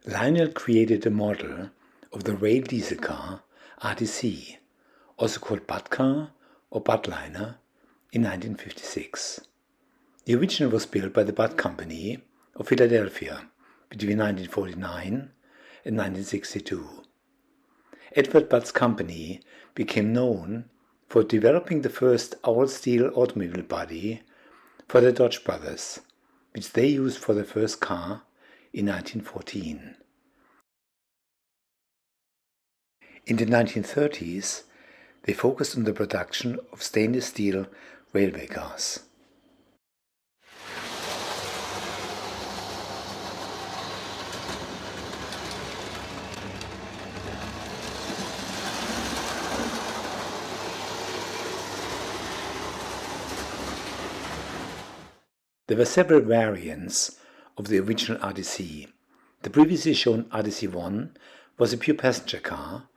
Lionel created a model of the rail diesel car RDC, also called Bud car or Buddliner, in 1956. The original was built by the Budd Company of Philadelphia between 1949 and 1962. Edward Budd's company became known for developing the first all-steel automobile body for the Dodge brothers, which they used for their first car in 1914. In the 1930s, they focused on the production of stainless steel railway cars. There were several variants of the original RDC. The previously shown RDC-1 was a pure passenger car,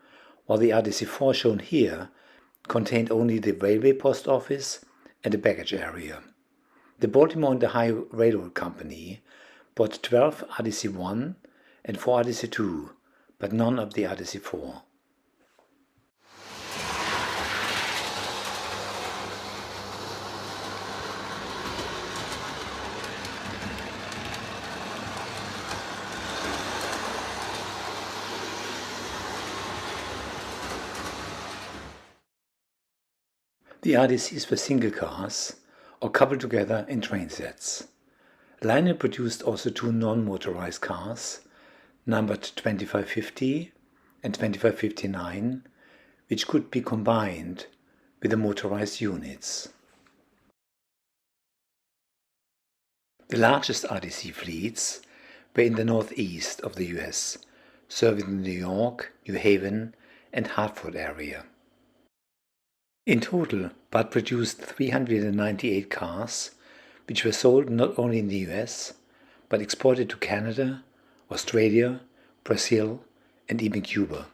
while the RDC-4 shown here contained only the railway post office and a baggage area. The Baltimore and Ohio Railroad Company bought 12 RDC-1 and 4 RDC-2, but none of the RDC-4. The RDCs were single cars or coupled together in train sets. Lionel produced also two non-motorized cars, numbered 2550 and 2559, which could be combined with the motorized units. The largest RDC fleets were in the northeast of the US, serving the New York, New Haven, and Hartford area. In total, Budd produced 398 cars, which were sold not only in the US, but exported to Canada, Australia, Brazil, and even Cuba.